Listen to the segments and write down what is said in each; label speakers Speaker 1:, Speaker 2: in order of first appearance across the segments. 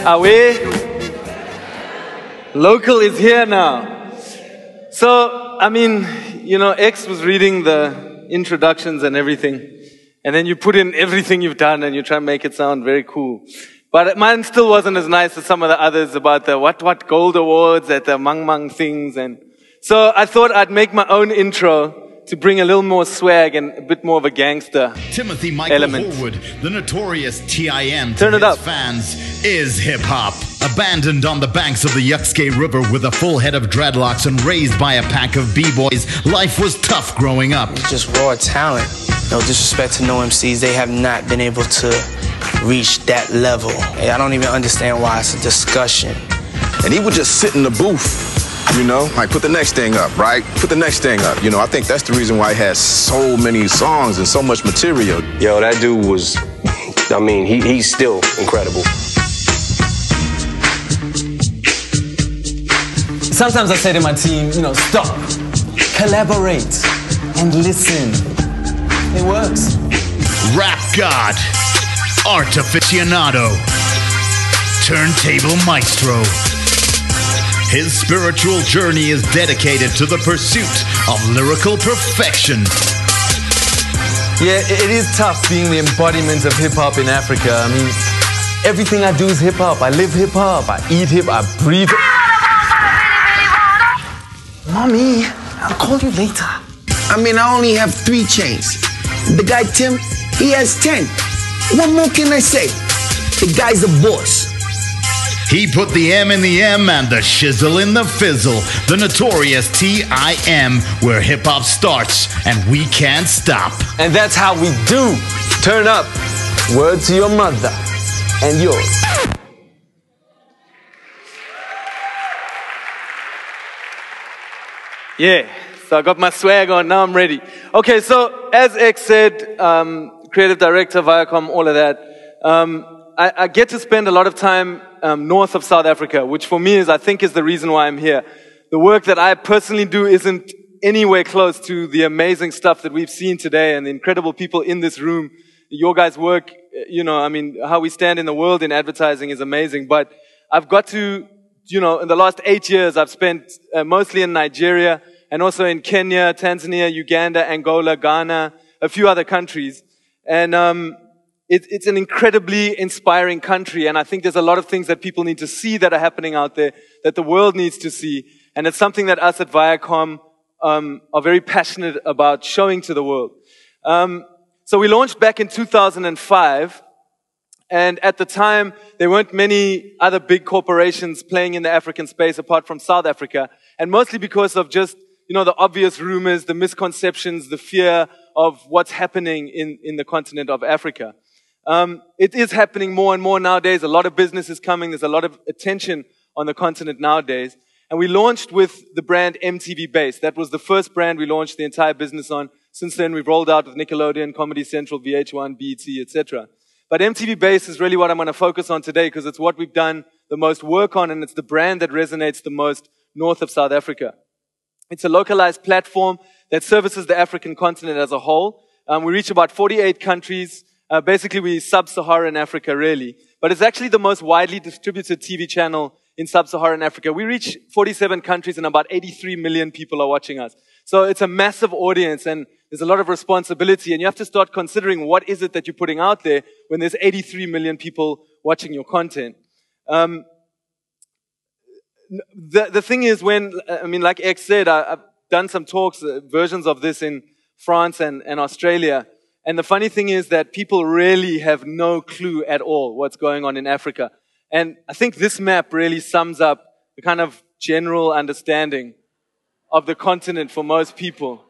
Speaker 1: Are we? Local is here now. So, I mean, you know, X was reading the introductions and everything. And then you put in everything you've done and you try and make it sound very cool. But mine still wasn't as nice as some of the others about the what gold awards at the Mang things. And so I thought I'd make my own intro to bring a little more swag and a bit more of a gangster
Speaker 2: Timothy Michael
Speaker 1: element.
Speaker 2: Horwood, the notorious TIM to
Speaker 1: Turn it
Speaker 2: his
Speaker 1: up.
Speaker 2: fans, is hip-hop. Abandoned on the banks of the Yuxke River with a full head of dreadlocks and raised by a pack of b-boys, life was tough growing up.
Speaker 3: It's just raw talent. No disrespect to no MCs, they have not been able to reach that level. I don't even understand why it's a discussion.
Speaker 4: And he would just sit in the booth, you know, like put the next thing up, right? Put the next thing up. You know, I think that's the reason why he has so many songs and so much material.
Speaker 5: Yo, that dude was, I mean, he's still incredible.
Speaker 6: Sometimes I say to my team, you know, stop, collaborate, and listen. It works.
Speaker 2: Rap God, art aficionado, turntable maestro. His spiritual journey is dedicated to the pursuit of lyrical perfection.
Speaker 6: Yeah, it is tough being the embodiment of hip-hop in Africa. I mean, everything I do is hip-hop. I live hip-hop, I eat hip-hop, I breathe it. Mommy, I'll call you later.
Speaker 7: I mean, I only have 3 chains. The guy, Tim, he has 10. What more can I say? The guy's a boss.
Speaker 2: He put the M in the M and the shizzle in the fizzle. The notorious TIM, where hip-hop starts and we can't stop.
Speaker 6: And that's how we do. Turn up. Word to your mother and yours.
Speaker 1: Yeah, so I got my swag on, now I'm ready. Okay, so as X said, creative director, Viacom, all of that. I get to spend a lot of time north of South Africa, which for me I think is the reason why I'm here. The work that I personally do isn't anywhere close to the amazing stuff that we've seen today and the incredible people in this room. Your guys' work, you know, I mean, how we stand in the world in advertising is amazing, but I've got to, you know, in the last 8 years, I've spent mostly in Nigeria and also in Kenya, Tanzania, Uganda, Angola, Ghana, a few other countries. And it's an incredibly inspiring country, and I think there's a lot of things that people need to see that are happening out there, that the world needs to see. And it's something that us at Viacom are very passionate about showing to the world. So we launched back in 2005. And at the time, there weren't many other big corporations playing in the African space apart from South Africa. And mostly because of just, you know, the obvious rumors, the misconceptions, the fear of what's happening in the continent of Africa. It is happening more and more nowadays. A lot of business is coming. There's a lot of attention on the continent nowadays. And we launched with the brand MTV Base. That was the first brand we launched the entire business on. Since then, we've rolled out with Nickelodeon, Comedy Central, VH1, BET, etc. But MTV Base is really what I'm going to focus on today because it's what we've done the most work on and it's the brand that resonates the most north of South Africa. It's a localized platform that services the African continent as a whole. We reach about 48 countries. Basically, we're sub-Saharan Africa, really. But it's actually the most widely distributed TV channel in sub-Saharan Africa. We reach 47 countries and about 83 million people are watching us. So it's a massive audience and there's a lot of responsibility, and you have to start considering what is it that you're putting out there when there's 83 million people watching your content. The thing is like X said, I've done some talks, versions of this in France and Australia. And the funny thing is that people really have no clue at all what's going on in Africa. And I think this map really sums up the kind of general understanding of the continent for most people.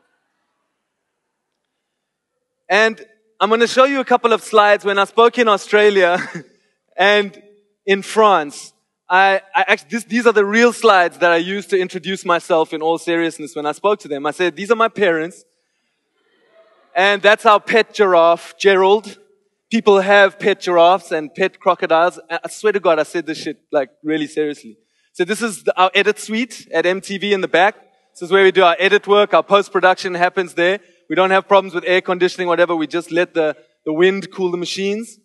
Speaker 1: And I'm going to show you a couple of slides. When I spoke in Australia and in France, these are the real slides that I used to introduce myself in all seriousness when I spoke to them. I said, these are my parents. And that's our pet giraffe, Gerald. People have pet giraffes and pet crocodiles. I swear to God, I said this shit like really seriously. So this is our edit suite at MTV in the back. This is where we do our edit work. Our post-production happens there. We don't have problems with air conditioning, whatever. We just let the wind cool the machines.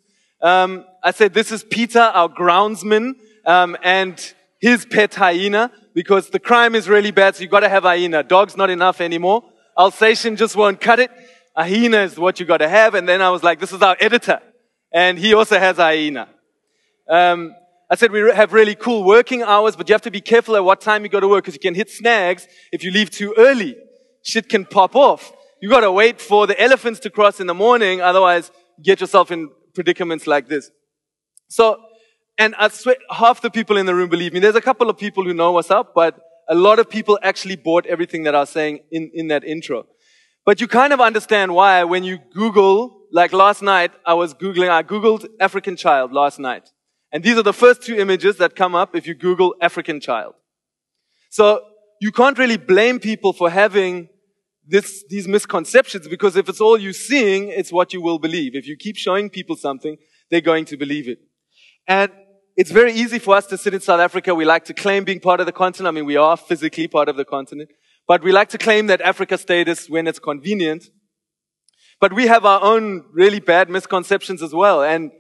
Speaker 1: I said, this is Peter, our groundsman, and his pet hyena, because the crime is really bad, so you got to have a hyena. Dog's not enough anymore. Alsatian just won't cut it. A hyena is what you got to have. And then I was like, this is our editor, and he also has a hyena. I said, we have really cool working hours, but you have to be careful at what time you go to work, because you can hit snags if you leave too early. Shit can pop off. You got to wait for the elephants to cross in the morning, otherwise you get yourself in predicaments like this. So, and I swear, half the people in the room believe me. There's a couple of people who know what's up, but a lot of people actually bought everything that I was saying in that intro. But you kind of understand why when you Google, like last night, I Googled African child last night. And these are the first two images that come up if you Google African child. So you can't really blame people for having these misconceptions, because if it's all you're seeing, it's what you will believe. If you keep showing people something, they're going to believe it. And it's very easy for us to sit in South Africa. We like to claim being part of the continent. I mean, we are physically part of the continent. But we like to claim that Africa status when it's convenient. But we have our own really bad misconceptions as well. And,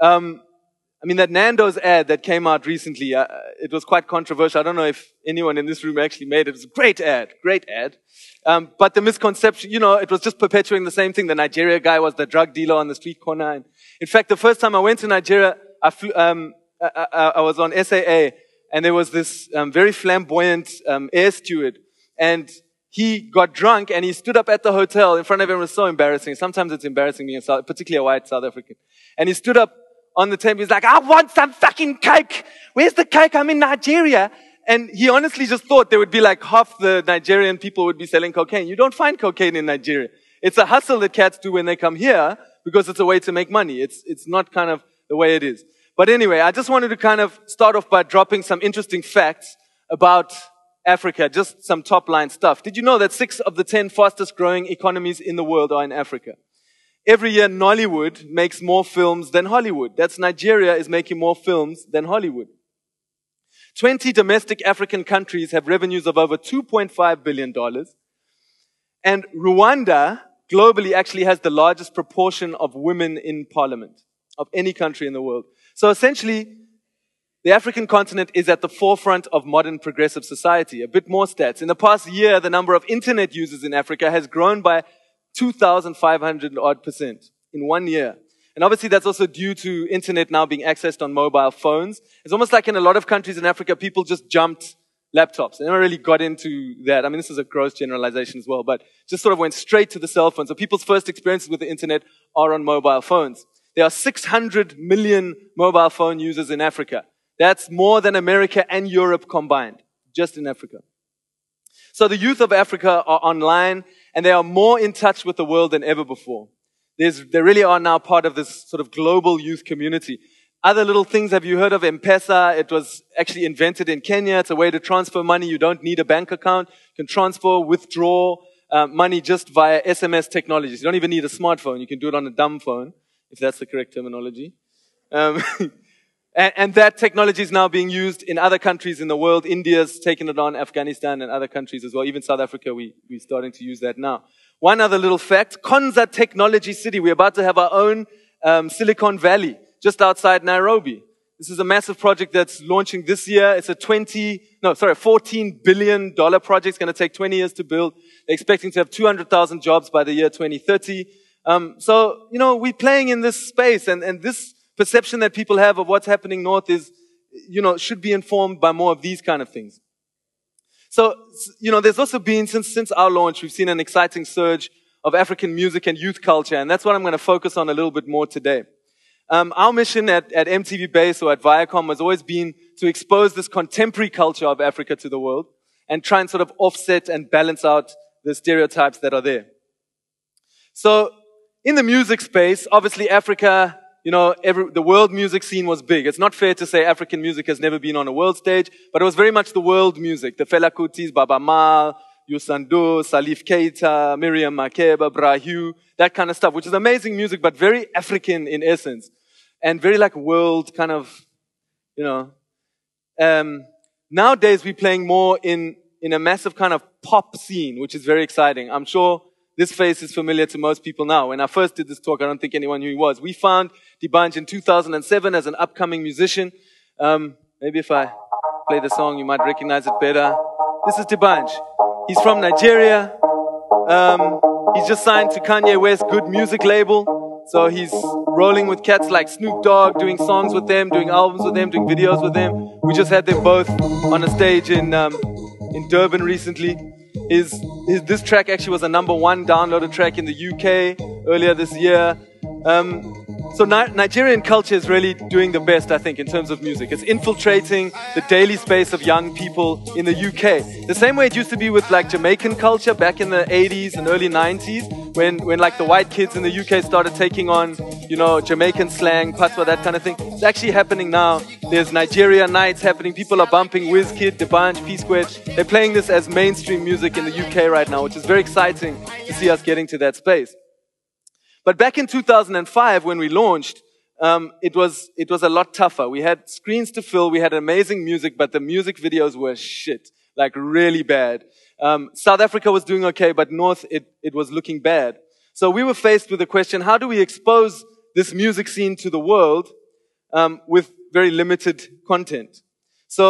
Speaker 1: I mean, that Nando's ad that came out recently, it was quite controversial. I don't know if anyone in this room actually made it. It was a great ad. But the misconception, it was just perpetuating the same thing. The Nigeria guy was the drug dealer on the street corner. And in fact, the first time I went to Nigeria, I was on SAA, and there was this very flamboyant air steward, and he got drunk and he stood up at the hotel in front of everyone. It was so embarrassing. Sometimes it's embarrassing being particularly a white South African. And he stood up on the table. He's like, I want some fucking coke. Where's the coke? I'm in Nigeria. And he honestly just thought there would be like half the Nigerian people would be selling cocaine. You don't find cocaine in Nigeria. It's a hustle that cats do when they come here because it's a way to make money. It's not kind of the way it is. But anyway, I just wanted to kind of start off by dropping some interesting facts about Africa, just some top line stuff. Did you know that 6 of the 10 fastest growing economies in the world are in Africa? Every year, Nollywood makes more films than Hollywood. That's Nigeria is making more films than Hollywood. 20 domestic African countries have revenues of over $2.5 billion. And Rwanda globally actually has the largest proportion of women in parliament of any country in the world. So essentially, the African continent is at the forefront of modern progressive society. A bit more stats. In the past year, the number of internet users in Africa has grown by 2,500% in 1 year. And obviously that's also due to internet now being accessed on mobile phones. It's almost like in a lot of countries in Africa, people just jumped laptops. They never really got into that. I mean, this is a gross generalization as well, but just sort of went straight to the cell phone. So people's first experiences with the internet are on mobile phones. There are 600 million mobile phone users in Africa. That's more than America and Europe combined, just in Africa. So the youth of Africa are online, and they are more in touch with the world than ever before. They really are now part of this sort of global youth community. Other little things, have you heard of M-Pesa? It was actually invented in Kenya. It's a way to transfer money. You don't need a bank account. You can transfer, withdraw money just via SMS technologies. You don't even need a smartphone. You can do it on a dumb phone, if that's the correct terminology. And that technology is now being used in other countries in the world. India's taken it on, Afghanistan and other countries as well. Even South Africa, we're starting to use that now. One other little fact, Konza Technology City. We're about to have our own Silicon Valley just outside Nairobi. This is a massive project that's launching this year. It's a $14 billion project. It's going to take 20 years to build. They're expecting to have 200,000 jobs by the year 2030. So, we're playing in this space, and this perception that people have of what's happening north is, should be informed by more of these kind of things. So, there's also been, since our launch, we've seen an exciting surge of African music and youth culture, and that's what I'm going to focus on a little bit more today. Our mission at MTV Base or at Viacom has always been to expose this contemporary culture of Africa to the world and try and sort of offset and balance out the stereotypes that are there. So, in the music space, obviously Africa, the world music scene was big. It's not fair to say African music has never been on a world stage, but it was very much the world music. The Fela Kutis, Baba Mal, Yusandu, Salif Keita, Miriam Makeba, Brahu, that kind of stuff, which is amazing music, but very African in essence. And very like world kind of, nowadays we're playing more in a massive kind of pop scene, which is very exciting. I'm sure this face is familiar to most people now. When I first did this talk, I don't think anyone knew who he was. We found D'banj in 2007 as an upcoming musician. Maybe if I play the song, you might recognize it better. This is D'banj. He's from Nigeria. He's just signed to Kanye West's Good Music label. So he's rolling with cats like Snoop Dogg, doing songs with them, doing albums with them, doing videos with them. We just had them both on a stage in Durban recently. This track actually was a #1 downloaded track in the UK earlier this year. So Nigerian culture is really doing the best, I think, in terms of music. It's infiltrating the daily space of young people in the UK. The same way it used to be with like Jamaican culture back in the 80s and early 90s, when like the white kids in the UK started taking on, you know, Jamaican slang, patois, that kind of thing. It's actually happening now. There's Nigeria nights happening. People are bumping Wizkid, D'banj, P-Square. They're playing this as mainstream music in the UK right now, which is very exciting to see us getting to that space. But back in 2005, when we launched, it was a lot tougher. We had screens to fill, we had amazing music, but the music videos were shit, like really bad. South Africa was doing okay, but North, it was looking bad. So we were faced with the question, how do we expose this music scene to the world with very limited content? So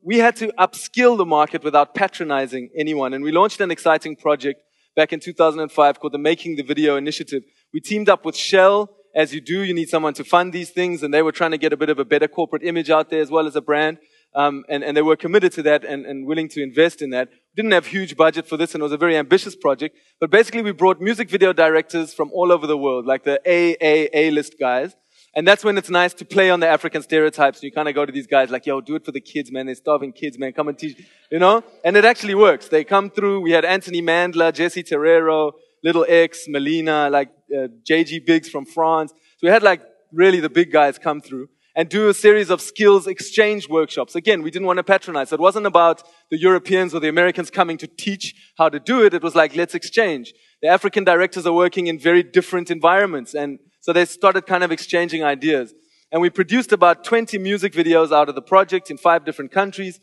Speaker 1: we had to upskill the market without patronizing anyone, and we launched an exciting project back in 2005 called the Making the Video Initiative. We teamed up with Shell. As you do, you need someone to fund these things, and they were trying to get a bit of a better corporate image out there as well as a brand. And they were committed to that and willing to invest in that. We didn't have huge budget for this, and it was a very ambitious project. But basically, we brought music video directors from all over the world, like the A-list guys. And that's when it's nice to play on the African stereotypes. You kind of go to these guys like, yo, do it for the kids, man. They're starving kids, man. Come and teach, you know? And it actually works. They come through. We had Anthony Mandler, Jesse Terrero, Little X, Melina, like JG Biggs from France. So we had like really the big guys come through and do a series of skills exchange workshops. Again, we didn't want to patronize. So it wasn't about the Europeans or the Americans coming to teach how to do it. It was like, let's exchange. The African directors are working in very different environments, and so they started kind of exchanging ideas. And we produced about 20 music videos out of the project in 5 different countries.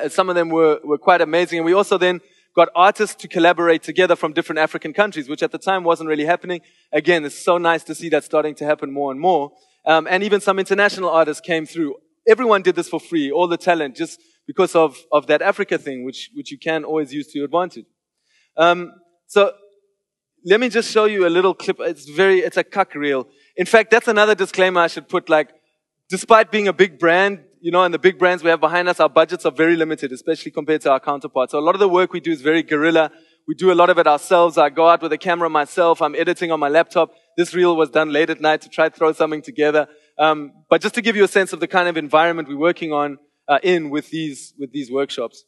Speaker 1: Some of them were quite amazing. And we also then got artists to collaborate together from different African countries, which at the time wasn't really happening. Again, it's so nice to see that starting to happen more and more. And even some international artists came through. Everyone did this for free, all the talent, just because of that Africa thing, which you can always use to your advantage. So let me just show you a little clip. It's a cuck reel. In fact, that's another disclaimer I should put, like, despite being a big brand, you know, and the big brands we have behind us, our budgets are very limited, especially compared to our counterparts. So a lot of the work we do is very guerrilla. We do a lot of it ourselves. I go out with a camera myself. I'm editing on my laptop. This reel was done late at night to try to throw something together. But just to give you a sense of the kind of environment we're working on with these workshops.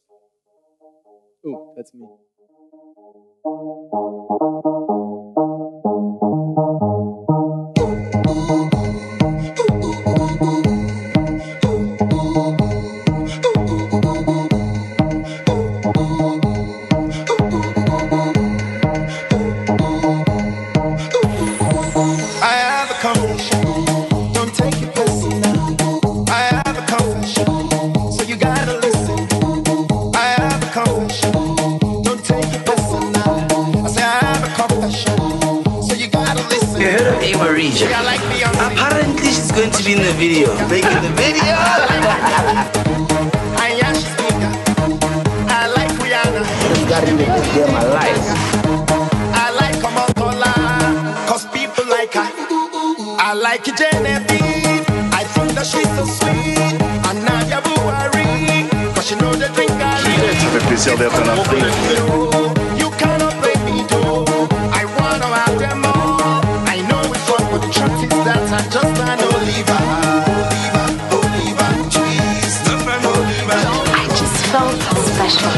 Speaker 1: Ooh, that's me.
Speaker 3: Apparently she's going to be in the video. Making the video. I like Rihanna. I've got to make this girl my life. I like Kamotola, cause people like her. I like Genevieve. I think that she's so sweet. And Nadia Buhari, cause she know the drink I like. Ça fait plaisir d'être en Afrique. You cannot play me though. I wanna have them all. I know it's wrong, but the truth is that I just an Oliver. Oliver, trees.
Speaker 8: I just felt special.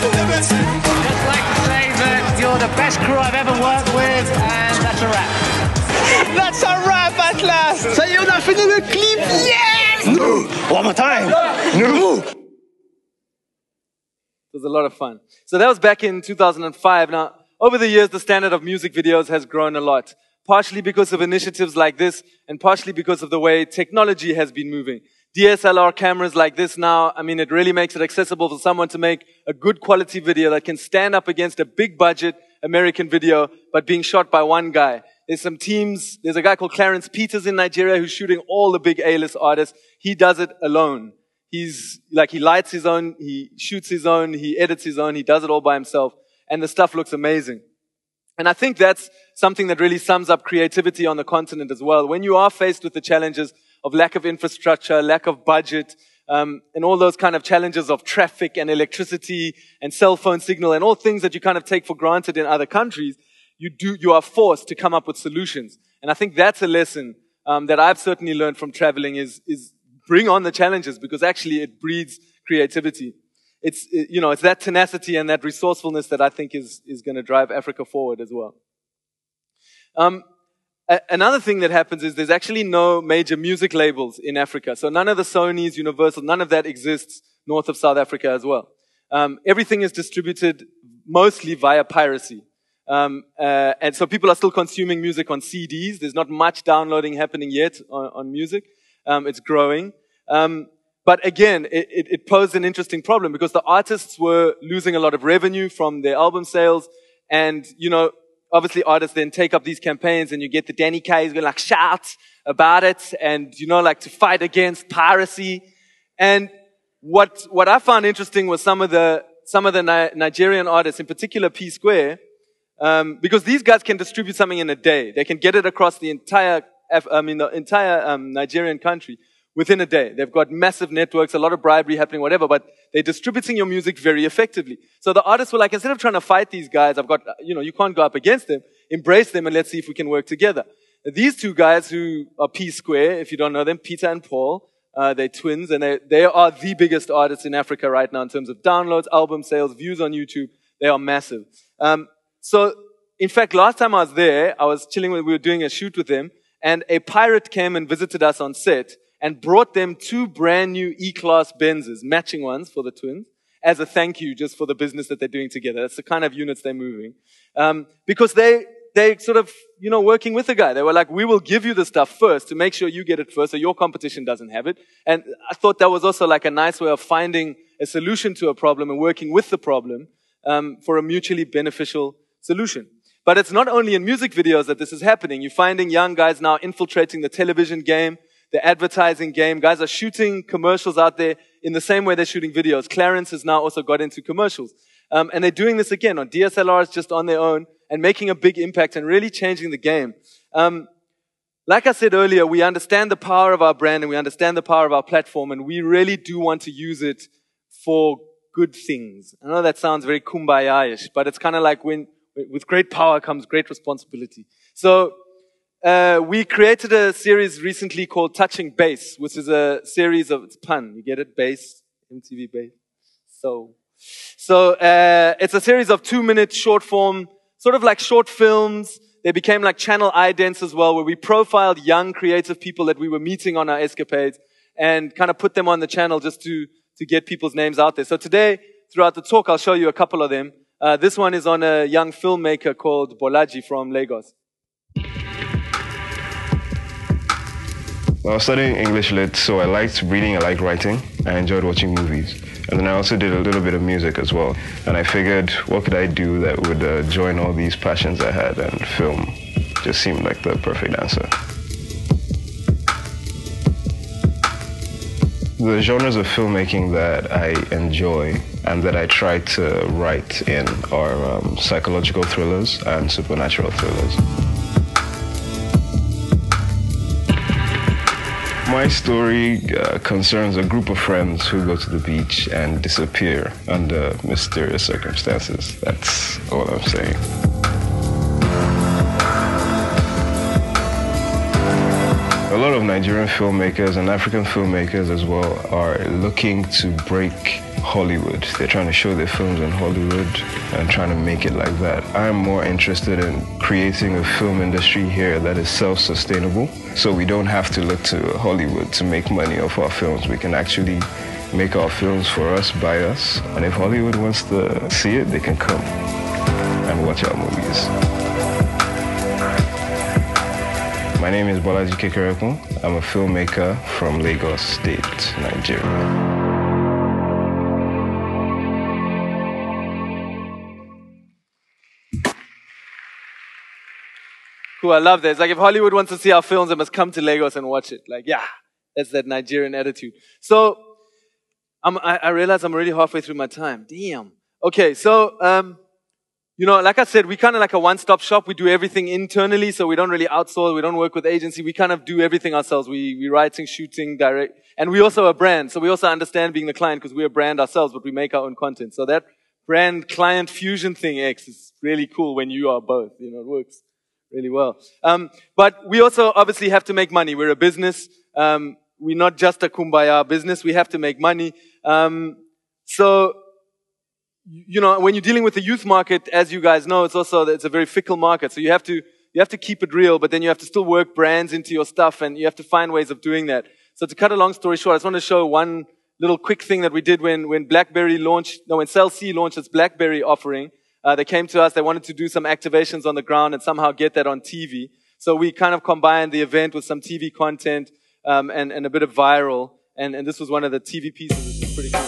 Speaker 9: Just like to say that you're the best crew I've ever worked with, and that's a wrap.
Speaker 7: That's a wrap at last. Ça y est, on a fini le clip. Yes! No! One more time. No!
Speaker 1: It was a lot of fun. So that was back in 2005. Now, over the years, the standard of music videos has grown a lot. partially because of initiatives like this, and partially because of the way technology has been moving. DSLR cameras like this now, I mean, it really makes it accessible for someone to make a good quality video that can stand up against a big budget American video, but being shot by one guy. There's some teams, there's a guy called Clarence Peters in Nigeria who's shooting all the big A-list artists. He does it alone. He's like, he lights his own, he shoots his own, he edits his own, he does it all by himself. And the stuff looks amazing. And I think that's something that really sums up creativity on the continent as well. When you are faced with the challenges of lack of infrastructure, lack of budget, and all those kind of challenges of traffic and electricity and cell phone signal and all things that you kind of take for granted in other countries, you are forced to come up with solutions. And I think that's a lesson that I've certainly learned from traveling is bring on the challenges, because actually it breeds creativity. It's that tenacity and that resourcefulness that I think is going to drive Africa forward as well. Another thing that happens is there's actually no major music labels in Africa. So none of the Sonys, Universal, none of that exists north of South Africa as well. Everything is distributed mostly via piracy. And so people are still consuming music on CDs. There's not much downloading happening yet on music. It's growing. But again, it posed an interesting problem because the artists were losing a lot of revenue from their album sales. And, obviously artists then take up these campaigns and you get the Danny Kaye's going like shout about it and, like to fight against piracy. And what I found interesting was some of the Nigerian artists, in particular P Square, because these guys can distribute something in a day. They can get it across the entire Nigerian country within a day. They've got massive networks, a lot of bribery happening, whatever, but they're distributing your music very effectively. So the artists were like, instead of trying to fight these guys, you can't go up against them, embrace them and let's see if we can work together. These two guys who are P Square, if you don't know them, Peter and Paul, they're twins and they are the biggest artists in Africa right now in terms of downloads, album sales, views on YouTube. They are massive. So in fact, last time I was there, I was chilling we were doing a shoot with them and a pirate came and visited us on set and brought them 2 brand new E-Class Benzes, matching ones for the twins, as a thank you just for the business that they're doing together. That's the kind of units they're moving. Because they sort of, working with the guy. They were like, we will give you the stuff first to make sure you get it first so your competition doesn't have it. And I thought that was also like a nice way of finding a solution to a problem and working with the problem for a mutually beneficial solution. But it's not only in music videos that this is happening. You're finding young guys now infiltrating the television game, the advertising game. Guys are shooting commercials out there in the same way they're shooting videos. Clarence has now also got into commercials. And they're doing this again on DSLRs just on their own and making a big impact and really changing the game. Like I said earlier, we understand the power of our brand and we understand the power of our platform and we really do want to use it for good things. I know that sounds very kumbaya-ish, but it's kind of like when with great power comes great responsibility. So we created a series recently called Touching Bass, which is a series of, it's pun, you get it? Bass, MTV Bass. So it's a series of 2-minute short form, sort of like short films. They became like channel idents as well, where we profiled young creative people that we were meeting on our escapades and kind of put them on the channel just to get people's names out there. So today, throughout the talk, I'll show you a couple of them. This one is on a young filmmaker called Bolaji from Lagos.
Speaker 5: Well, I was studying English Lit, so I liked reading, I liked writing, I enjoyed watching movies. And then I also did a little bit of music as well. And I figured, what could I do that would join all these passions I had, and film just seemed like the perfect answer. The genres of filmmaking that I enjoy and that I try to write in are psychological thrillers and supernatural thrillers. My story concerns a group of friends who go to the beach and disappear under mysterious circumstances. That's all I'm saying. A lot of Nigerian filmmakers and African filmmakers as well are looking to break Hollywood. They're trying to show their films in Hollywood and trying to make it like that. I'm more interested in creating a film industry here that is self-sustainable, so we don't have to look to Hollywood to make money off our films. We can actually make our films for us, by us, and if Hollywood wants to see it, they can come and watch our movies. My name is Bolaji Kekerekun. I'm a filmmaker from Lagos State, Nigeria.
Speaker 1: Cool, I love that. It's like if Hollywood wants to see our films, they must come to Lagos and watch it. Like, yeah, that's that Nigerian attitude. So, I realize I'm already halfway through my time. Damn. Okay, so, you know, like I said, we kind of like a one-stop shop. We do everything internally, so we don't really outsource. We don't work with agency. We kind of do everything ourselves. We writing, shooting, direct. And we also a brand, so we also understand being the client because we're a brand ourselves, but we make our own content. So that brand-client fusion thing, X, is really cool when you are both. You know, it works really well. But we also obviously have to make money. We're a business. We're not just a kumbaya business. We have to make money. So, you know, when you're dealing with the youth market, as you guys know, it's a very fickle market. So you have to keep it real, but then you have to still work brands into your stuff, and you have to find ways of doing that. So to cut a long story short, I just want to show one little quick thing that we did when Cell C launched its BlackBerry offering. They came to us, they wanted to do some activations on the ground and somehow get that on TV. So we kind of combined the event with some TV content and a bit of viral. And this was one of the TV pieces, which was pretty cool.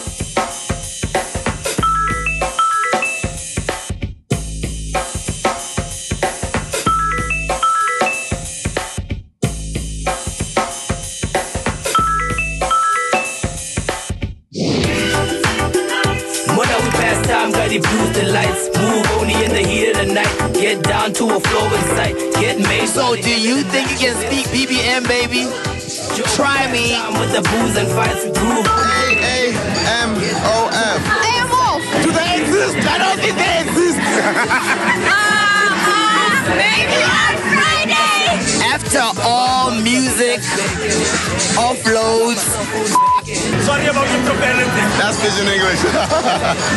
Speaker 10: Boost the lights, move only in the heat of the night. Get down to a flow in sight. Get made.
Speaker 11: So do you think you can speak BBM, baby? Try me.
Speaker 10: With the booze and fights groove.
Speaker 11: A-A-M-O-F.
Speaker 10: A-M-O-F.
Speaker 11: Do they exist? I don't think they exist.
Speaker 10: Maybe on Friday.
Speaker 11: After all music offloads.
Speaker 10: Sorry about impropriety.
Speaker 11: That's Pigeon English.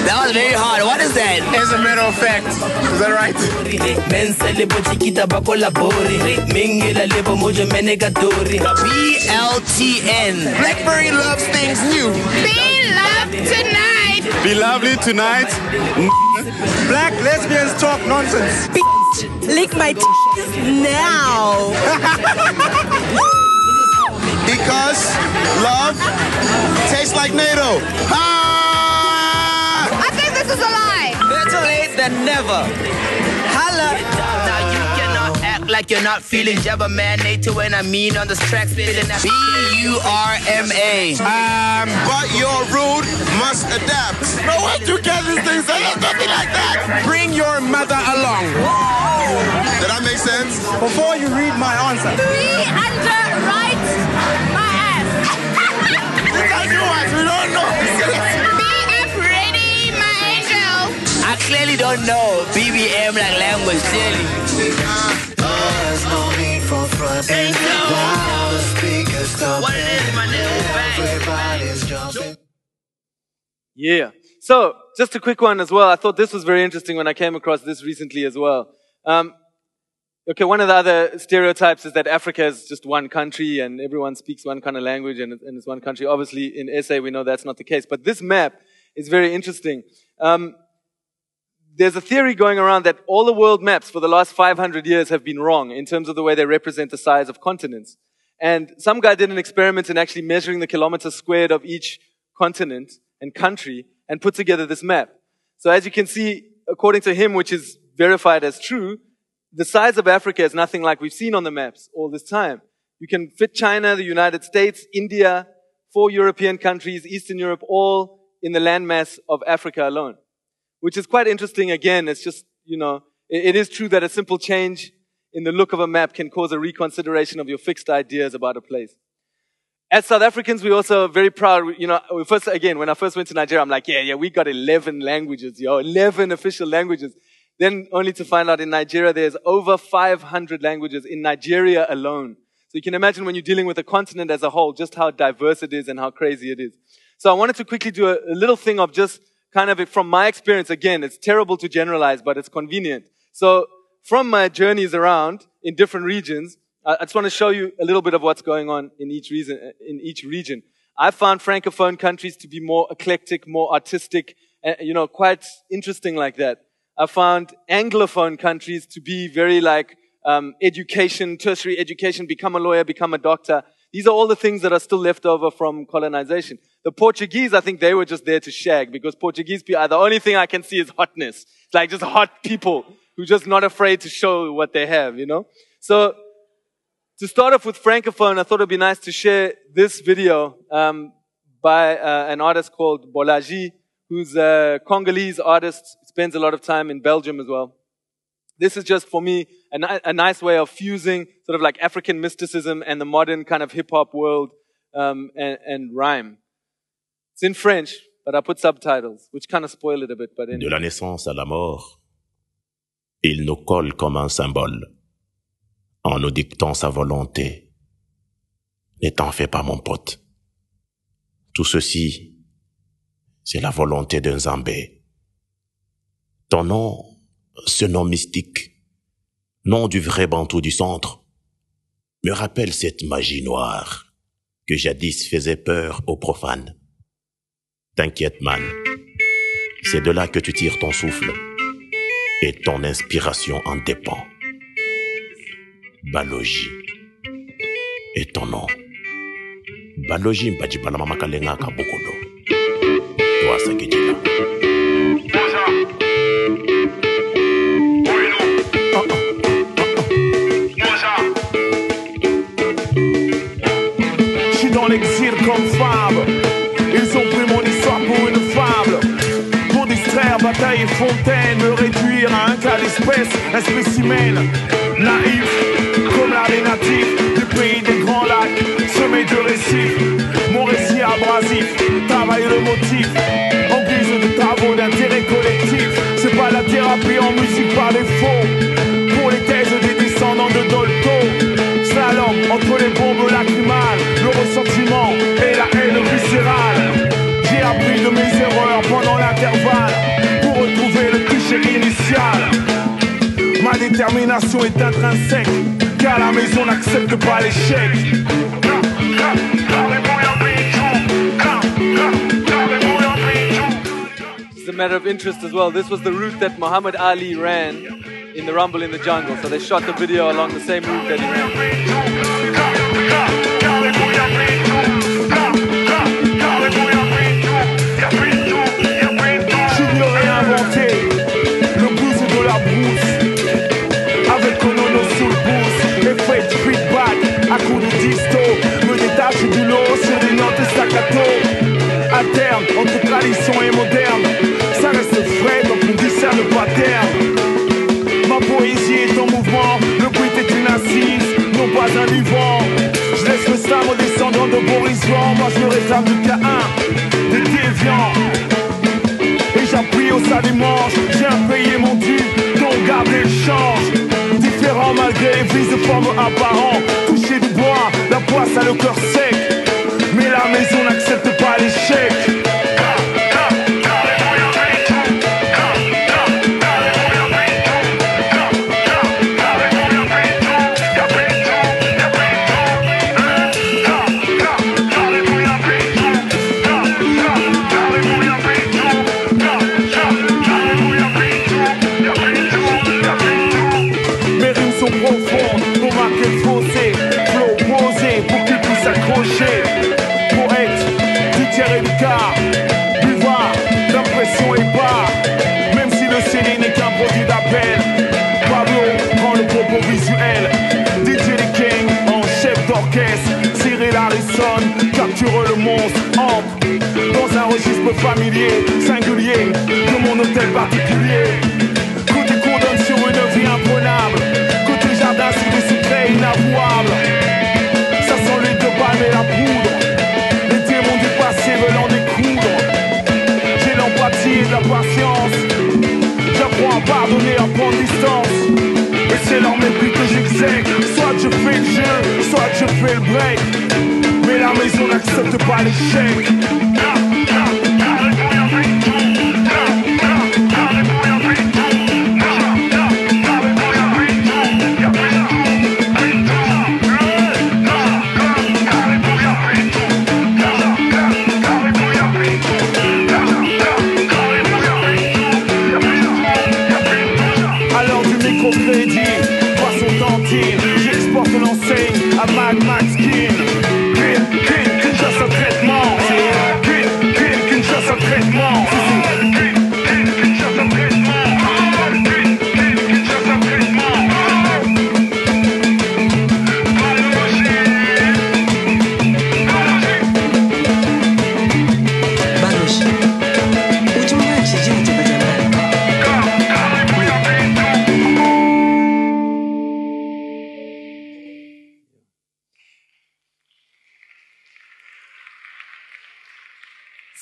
Speaker 11: That was very hard. What is that? It's a matter of fact. Is that right? BLTN. BlackBerry loves things new.
Speaker 10: Be loved tonight.
Speaker 11: Be lovely tonight.
Speaker 12: Black lesbians talk nonsense.
Speaker 13: Lick my now.
Speaker 11: Because love tastes like NATO. Ah!
Speaker 10: I think this is a lie.
Speaker 11: Better late than never. Holla.
Speaker 10: Now you cannot act like you're not feeling Jabba Man NATO when I mean on this track spitting that
Speaker 11: B-U-R-M-A. But you're rude, must adapt. No way to get these things. There's nothing like that.
Speaker 12: Bring your mother along.
Speaker 11: Did that make sense?
Speaker 12: Before you read my answer.
Speaker 10: Be underwrite my ass.
Speaker 11: This I do what we don't know.
Speaker 10: Be pretty, my angel.
Speaker 11: I clearly don't know BBM like language, clearly.
Speaker 3: There's no need for fronting. While the speakers
Speaker 10: What it is, my nigga,
Speaker 3: everybody's jumping.
Speaker 1: Yeah. So, just a quick one as well. I thought this was very interesting when I came across this recently as well. Okay, one of the other stereotypes is that Africa is just one country and everyone speaks one kind of language and it's one country. Obviously, in SA, we know that's not the case. But this map is very interesting. There's a theory going around that all the world maps for the last 500 years have been wrong in terms of the way they represent the size of continents. And some guy did an experiment in actually measuring the kilometers squared of each continent and country and put together this map. So as you can see, according to him, which is verified as true, the size of Africa is nothing like we've seen on the maps all this time. You can fit China, the United States, India, 4 European countries, Eastern Europe, all in the landmass of Africa alone. Which is quite interesting. Again, it's just, you know, it is true that a simple change in the look of a map can cause a reconsideration of your fixed ideas about a place. As South Africans, we're also very proud. You know, when I first went to Nigeria, I'm like, yeah, we got 11 languages, 11 official languages. Then only to find out in Nigeria, there's over 500 languages in Nigeria alone. So you can imagine when you're dealing with a continent as a whole, just how diverse it is and how crazy it is. So I wanted to quickly do a little thing of just kind of from my experience. Again, it's terrible to generalize, but it's convenient. So from my journeys around in different regions, I just want to show you a little bit of what's going on in each region. I found Francophone countries to be more eclectic, more artistic, quite interesting like that. I found Anglophone countries to be very education, tertiary education, become a lawyer, become a doctor. These are all the things that are still left over from colonization. The Portuguese, I think they were just there to shag, because Portuguese people, the only thing I can see is hotness. It's like just hot people who are just not afraid to show what they have, you know? So, to start off with Francophone, I thought it'd be nice to share this video by an artist called Bolaji, who's a Congolese artist, spends a lot of time in Belgium as well. This is just, for me, a nice way of fusing sort of like African mysticism and the modern kind of hip-hop world and rhyme. It's in French, but I put subtitles, which kind of spoil it a bit. But anyway.
Speaker 14: De la naissance à la mort, il nous colle comme un symbole, en nous dictant sa volonté. Ne t'en fais pas, mon pote. Tout ceci, c'est la volonté d'un Zambé. Ton nom, ce nom mystique, nom du vrai Bantou du centre, me rappelle cette magie noire que jadis faisait peur aux profanes. T'inquiète, man, c'est de là que tu tires ton souffle et ton inspiration en dépend. Baloji est ton nom. Baloji mbaji bala mama kalenga ka bokolo. Toi sakijila.
Speaker 15: J'suis dans l'exil comme fable. Ils ont pris mon histoire pour une fable. Pour distraire bataille et fontaine, me réduire à un cas d'espèce, un spécimen naïf, comme l'art natif du pays des grands lacs, semé de récifs. Mon récit abrasif, travaille le motif, en guise de travaux d'intérêt collectif. C'est pas la thérapie en musique par défaut, pour les thèses des descendants de Dolto. Slalom entre les bombes lacrymales, le ressentiment et la haine viscérale. J'ai appris de mes erreurs pendant l'intervalle, pour retrouver le cliché initial. Ma détermination est intrinsèque, car la maison n'accepte pas l'échec.
Speaker 1: It's a matter of interest as well. This was the route that Muhammad Ali ran in the Rumble in the Jungle. So they shot the video along the same route that he ran.
Speaker 15: J'ignorais inventer le blues de la brousse, avec Konono sous le boost, effet de feedback à coups de disto, me détache du lot sur des notes staccato. À terme, entre tradition et moderne, ça reste frais donc on discerne le pattern. Ma poésie est en mouvement, le beat est une assise, non pas un vivant. Je laisse le slam aux descendants de Boris Vian, moi je me réclame du K1, des déviants. Et j'appuie au sale dimanche, j'ai impayé mon dû, donc gardez le change. Différent malgré les vices de forme apparents, toucher du bois, la poisse a le cœur sec, mais la maison n'accepte pas l'échec. Poète, du tiers et du quart, buvard, l'impression est bas. Même si le CD n'est qu'un produit d'appel, Pablo prend le propos visuel. DJ The King en chef d'orchestre, Cyril Harrison capture le monstre, entre dans un registre familier, singulier, de mon hôtel particulier. Côté condamne sur une vie imprenable, côté jardin sur des secrets inavouables. Ça sent l'huile de palme et la poudre, les démons du passé veulent en découdre. J'ai l'empathie et de la patience, j'apprends à pardonner, à prendre distance. Et c'est leur mépris que j'exèque, soit je fais le jeu, soit je fais le break. Mais la maison n'accepte pas l'échec. Alors du microcrédit, passe son temps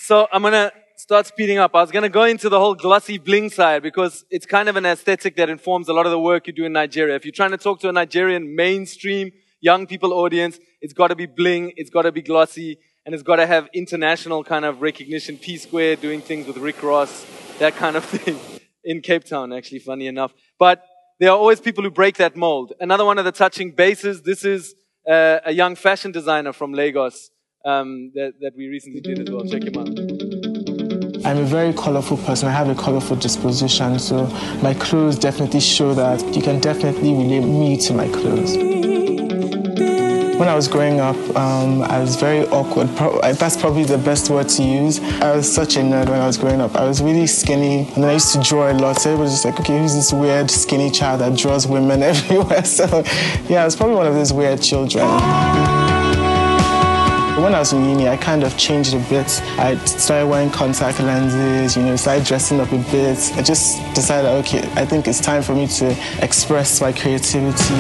Speaker 1: So I'm going to start speeding up. I was going to go into the whole glossy bling side because it's kind of an aesthetic that informs a lot of the work you do in Nigeria. If you're trying to talk to a Nigerian mainstream young people audience, it's got to be bling, it's got to be glossy, and it's got to have international kind of recognition. P-Square doing things with Rick Ross, that kind of thing in Cape Town, actually, funny enough. But there are always people who break that mold. Another one of the touching bases, this is a young fashion designer from Lagos that we recently did as well. Check him out.
Speaker 16: I'm a very colorful person. I have a colorful disposition, so my clothes definitely show that. You can definitely relate me to my clothes. When I was growing up, I was very awkward. That's probably the best word to use. I was such a nerd when I was growing up. I was really skinny, and then I used to draw a lot. So everybody was just like, okay, who's this weird skinny child that draws women everywhere? So yeah, I was probably one of those weird children. When I was in uni, I kind of changed a bit. I started wearing contact lenses, started dressing up a bit. I just decided, okay, I think it's time for me to express my creativity.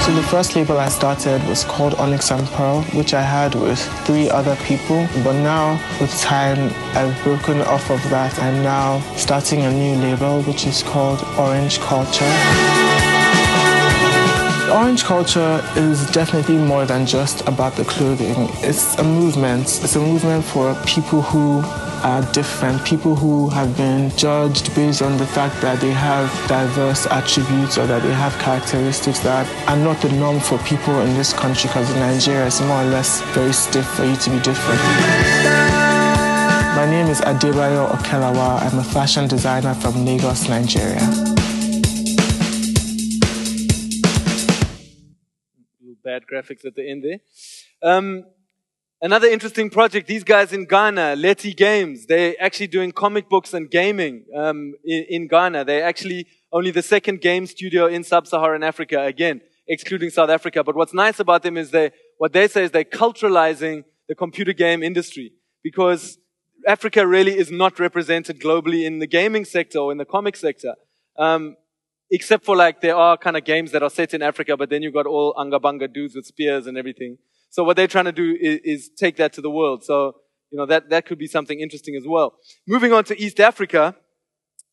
Speaker 16: So the first label I started was called Onyx and Pearl, which I had with 3 other people. But now, with time, I've broken off of that. I'm now starting a new label, which is called Orange Culture. Orange culture is definitely more than just about the clothing. It's a movement. It's a movement for people who are different, people who have been judged based on the fact that they have diverse attributes or that they have characteristics that are not the norm for people in this country, because in Nigeria it's more or less very stiff for you to be different. My name is Adebayo Okelawa. I'm a fashion designer from Lagos, Nigeria.
Speaker 1: Bad graphics at the end there. Another interesting project, these guys in Ghana, Leti Games, they're actually doing comic books and gaming in Ghana. They're actually only the second game studio in sub-Saharan Africa, again, excluding South Africa. But what's nice about them is what they say is they're culturalizing the computer game industry, because Africa really is not represented globally in the gaming sector or in the comic sector. Except for there are kind of games that are set in Africa, but then you've got all anga-banga dudes with spears and everything. So what they're trying to do is take that to the world. So, that could be something interesting as well. Moving on to East Africa,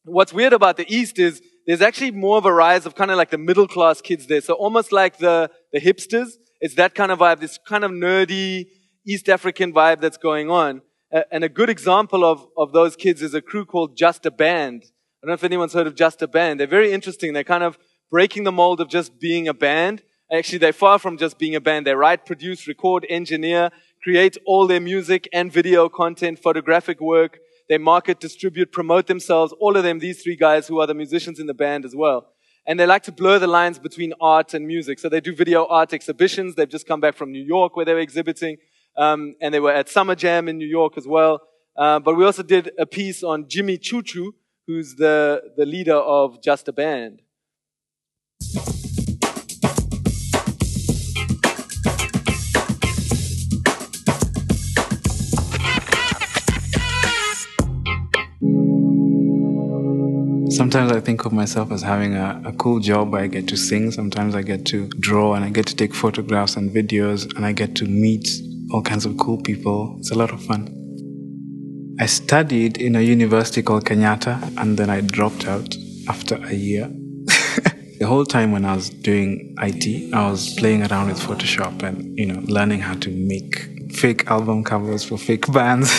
Speaker 1: what's weird about the East is there's actually more of a rise of kind of like the middle-class kids there. So almost like the hipsters. It's that kind of vibe, this kind of nerdy East African vibe that's going on. And a good example of those kids is a crew called Just a Band. I don't know if anyone's heard of Just a Band. They're very interesting. They're kind of breaking the mold of just being a band. Actually, they're far from just being a band. They write, produce, record, engineer, create all their music and video content, photographic work. They market, distribute, promote themselves. All of them, these 3 guys who are the musicians in the band as well. And they like to blur the lines between art and music. So they do video art exhibitions. They've just come back from New York where they were exhibiting. And they were at Summer Jam in New York as well. But we also did a piece on Jimmy Choo Choo, who's the leader of Just a Band.
Speaker 17: Sometimes I think of myself as having a cool job where I get to sing. Sometimes I get to draw and I get to take photographs and videos and I get to meet all kinds of cool people. It's a lot of fun. I studied in a university called Kenyatta, and then I dropped out after a year. The whole time when I was doing IT, I was playing around with Photoshop and, learning how to make fake album covers for fake bands.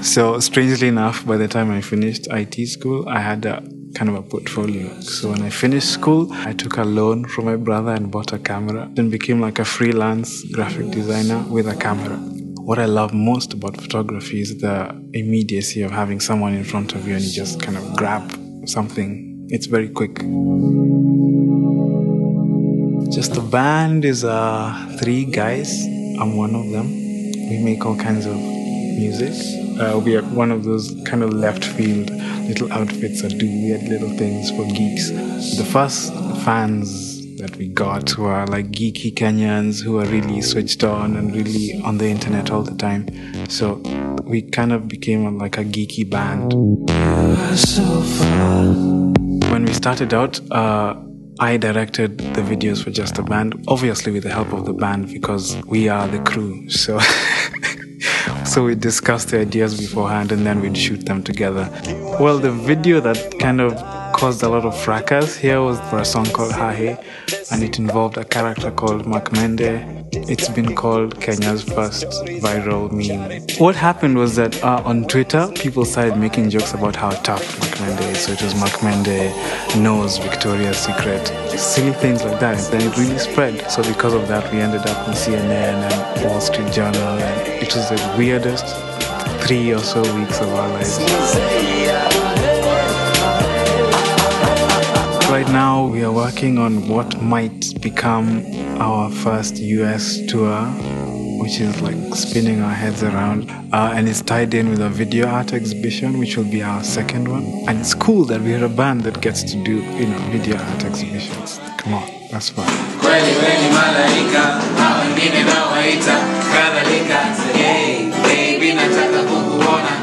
Speaker 17: So strangely enough, by the time I finished IT school, I had a kind of a portfolio. So when I finished school, I took a loan from my brother and bought a camera, then became like a freelance graphic designer with a camera. What I love most about photography is the immediacy of having someone in front of you and you just kind of grab something. It's very quick. Just the band is 3 guys. I'm one of them. We make all kinds of music. We are one of those kind of left field little outfits that do weird little things for geeks. The first fans that we got were like geeky Kenyans who are really switched on and really on the internet all the time. So we kind of became like a geeky band. When we started out, I directed the videos for Just a Band, obviously with the help of the band because we are the crew. So, so we discussed the ideas beforehand and then we'd shoot them together. Well, the video that kind of caused a lot of fracas here was for a song called Hahe, and it involved a character called Makmende. It's been called Kenya's first viral meme. What happened was that on Twitter, people started making jokes about how tough Makmende is. So it was Makmende knows Victoria's Secret. Silly things like that. And then it really spread. So because of that, we ended up in CNN and Wall Street Journal. And it was the weirdest 3 or so weeks of our lives. Right now, we are working on what might become our first US tour, which is like spinning our heads around. And it's tied in with a video art exhibition, which will be our second one. And it's cool that we're a band that gets to do, video art exhibitions. Come on, that's fun.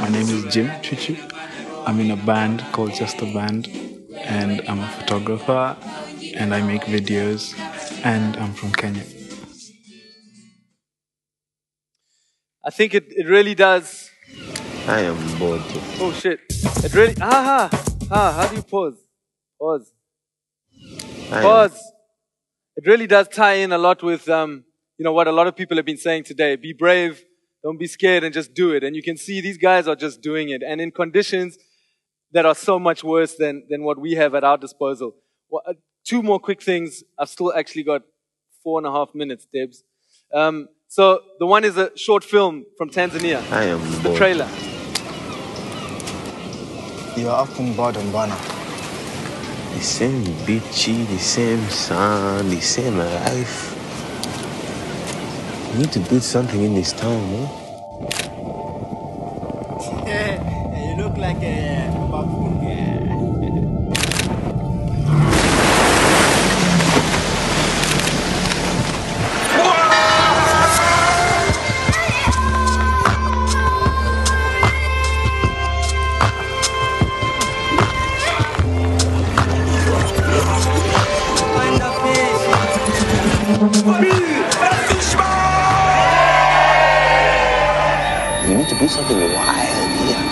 Speaker 17: My name is Jim Chuchu. I'm in a band called Just a Band. And I'm a photographer, and I make videos, and I'm from Kenya.
Speaker 1: I think it really does.
Speaker 18: I am bored.
Speaker 1: Oh shit. It really, how do you pause? Pause. It really does tie in a lot with, what a lot of people have been saying today. Be brave, don't be scared, and just do it. And you can see these guys are just doing it. And in conditions that are so much worse than what we have at our disposal. Well, 2 more quick things. I've still actually got 4.5 minutes, Debs. So the one is a short film from Tanzania.
Speaker 18: I am
Speaker 1: the trailer.
Speaker 7: You're often boredom, Bana.
Speaker 18: The same bitchy, the same sound, the same life. We need to build something in this town, no?
Speaker 7: You look like a baboon guy.
Speaker 18: We need to do something wild here.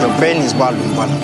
Speaker 7: Your brain is bad, Bana.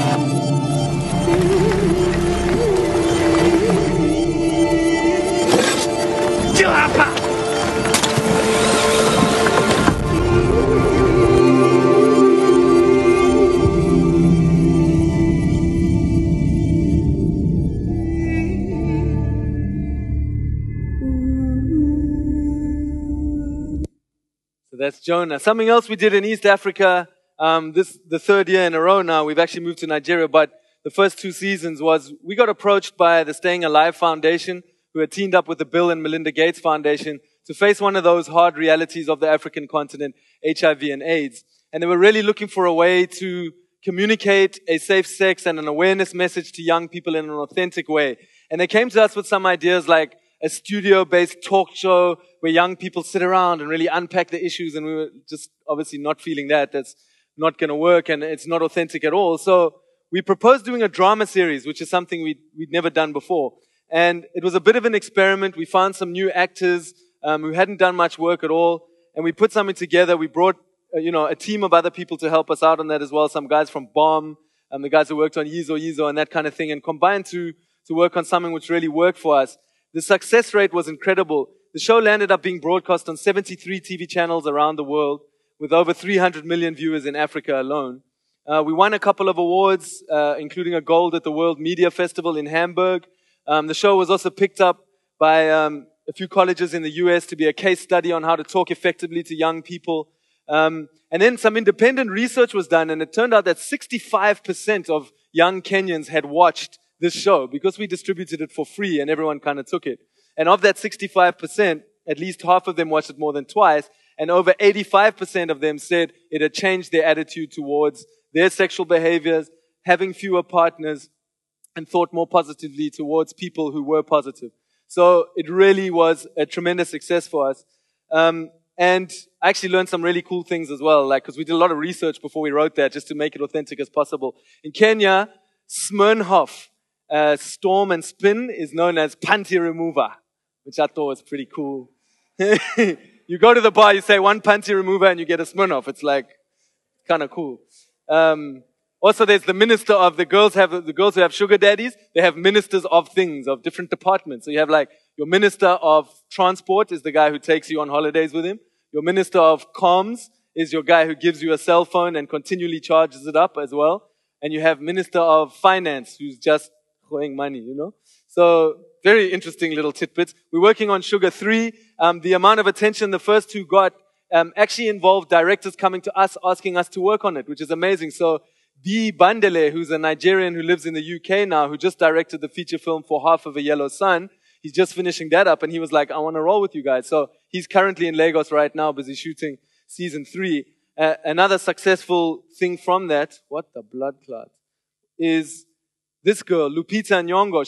Speaker 1: That's Jonah. Something else we did in East Africa, the 3rd year in a row now, we've actually moved to Nigeria, but the first 2 seasons was, we got approached by the Staying Alive Foundation, who had teamed up with the Bill and Melinda Gates Foundation to face one of those hard realities of the African continent, HIV and AIDS. And they were really looking for a way to communicate a safe sex and an awareness message to young people in an authentic way. And they came to us with some ideas like a studio-based talk show where young people sit around and really unpack the issues, and we were just obviously not feeling that. That's not going to work, and it's not authentic at all. So we proposed doing a drama series, which is something we'd never done before. And it was a bit of an experiment. We found some new actors who hadn't done much work at all, and we put something together. We brought a team of other people to help us out on that as well, some guys from Bomb, the guys who worked on Yizo and that kind of thing, and combined to work on something which really worked for us. The success rate was incredible. The show landed up being broadcast on 73 TV channels around the world with over 300 million viewers in Africa alone. We won a couple of awards, including a gold at the World Media Festival in Hamburg. The show was also picked up by a few colleges in the US to be a case study on how to talk effectively to young people. And then some independent research was done, and it turned out that 65% of young Kenyans had watched this show because we distributed it for free and everyone kind of took it. And of that 65%, at least half of them watched it more than twice, and over 85% of them said it had changed their attitude towards their sexual behaviors, having fewer partners, and thought more positively towards people who were positive. So it really was a tremendous success for us. And And I actually learned some really cool things as well, like, because we did a lot of research before we wrote that just to make it authentic as possible. In Kenya, Smirnoff, storm and spin is known as panty remover, which I thought was pretty cool. You go to the bar, you say one panty remover and you get a Smirnoff. It's like kind of cool. Also, there's the minister of the girls who have sugar daddies. They have ministers of things, of different departments. So you have like your minister of transport is the guy who takes you on holidays with him. Your minister of comms is your guy who gives you a cell phone and continually charges it up as well. And you have minister of finance who's just throwing money, you know. So very interesting little tidbits. We're working on Sugar 3. The amount of attention the first two got actually involved directors coming to us, asking us to work on it, which is amazing. So Dee Bandele, who's a Nigerian who lives in the UK now, who just directed the feature film for Half of a Yellow Sun, he's just finishing that up, and he was like, I want to roll with you guys. So he's currently in Lagos right now, busy shooting season 3. Another successful thing from that, what the blood clot, is this girl, Lupita Nyong'o.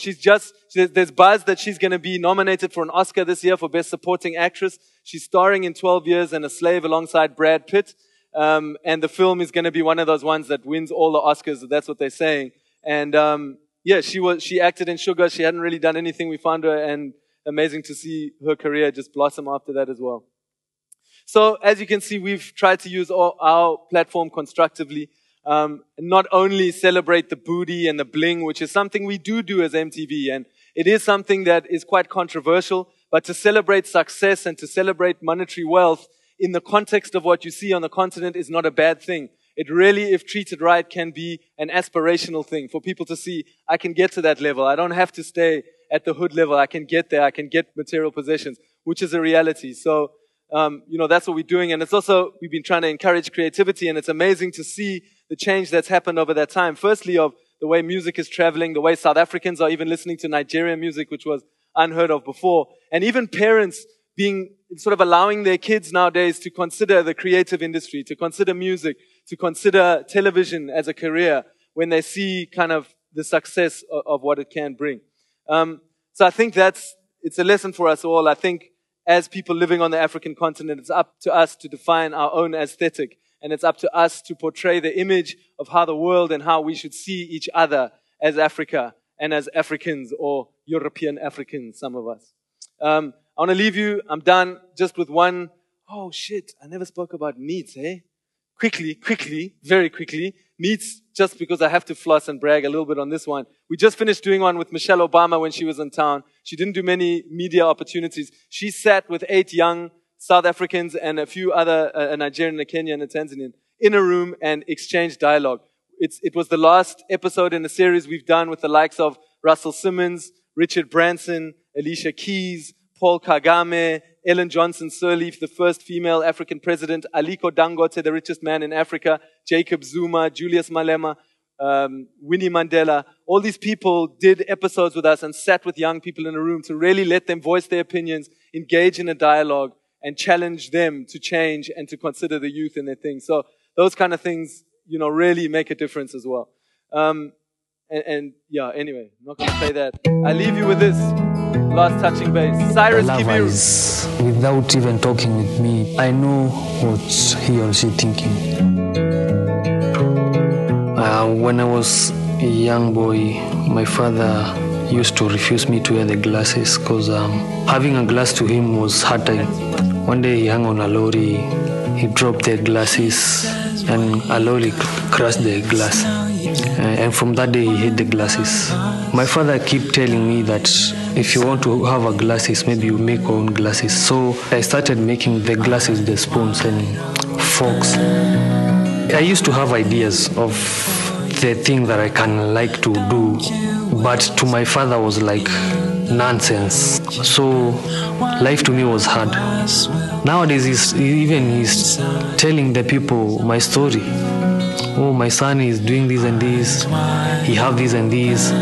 Speaker 1: There's buzz that she's going to be nominated for an Oscar this year for Best Supporting Actress. She's starring in 12 Years and a Slave alongside Brad Pitt. And the film is going to be one of those ones that wins all the Oscars. That's what they're saying. And, yeah, she acted in Sugar. She hadn't really done anything. We found her, and amazing to see her career just blossom after that as well. So, as you can see, we've tried to use our platform constructively. Not only celebrate the booty and the bling, which is something we do as MTV, and it is something that is quite controversial, but to celebrate success and to celebrate monetary wealth in the context of what you see on the continent is not a bad thing. It really, if treated right, can be an aspirational thing for people to see, I can get to that level. I don't have to stay at the hood level. I can get there. I can get material possessions, which is a reality. So, you know, that's what we're doing. And it's also, we've been trying to encourage creativity, and it's amazing to see the change that's happened over that time. Firstly, of the way music is traveling, the way South Africans are even listening to Nigerian music, which was unheard of before. And even parents being sort of allowing their kids nowadays to consider the creative industry, to consider music, to consider television as a career when they see kind of the success of what it can bring. So I think it's a lesson for us all. I think as people living on the African continent, it's up to us to define our own aesthetic, and it's up to us to portray the image of how the world and how we should see each other as Africa and as Africans, or European Africans, some of us. I want to leave you, I'm done, just with one. Oh shit, I never spoke about meats, eh? Quickly, very quickly. Meats, just because I have to floss and brag a little bit on this one. We just finished doing one with Michelle Obama when she was in town. She didn't do many media opportunities. She sat with 8 young South Africans and a few other, a Nigerian, a Kenyan, a Tanzanian, in a room and exchanged dialogue. It was the last episode in a series we've done with the likes of Russell Simmons, Richard Branson, Alicia Keys, Paul Kagame, Ellen Johnson Sirleaf, the first female African president, Aliko Dangote, the richest man in Africa, Jacob Zuma, Julius Malema, Winnie Mandela. All these people did episodes with us and sat with young people in a room to really let them voice their opinions, engage in a dialogue, and challenge them to change and to consider the youth in their things. So those kind of things, you know, really make a difference as well. And yeah, anyway, I'm not going to play that. I leave you with this. Last touching base. Cyrus Kibiru.
Speaker 19: Is, without even talking with me, I know what he or she thinking. When I was a young boy, my father used to refuse me to wear the glasses because having a glass to him was hard time. One day he hung on a lorry, he dropped the glasses, and a lorry crushed the glass. And from that day he hid the glasses. My father kept telling me that if you want to have a glasses, maybe you make your own glasses. So I started making the glasses, the spoons and forks. I used to have ideas of the thing that I can like to do, but to my father was like nonsense. So life to me was hard. Nowadays he's telling the people my story. Oh, my son is doing this and this, he have this and this.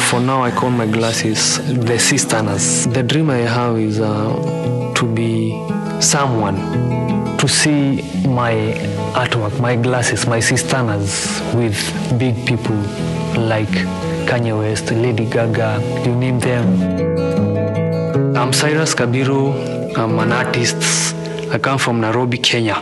Speaker 19: For now, I call my glasses the cisternas. The dream I have is to be someone, to see my artwork, my glasses, my cisternas with big people like Kanye West, Lady Gaga, you name them. I'm Cyrus Kabiru. I'm an artist. I come from Nairobi, Kenya.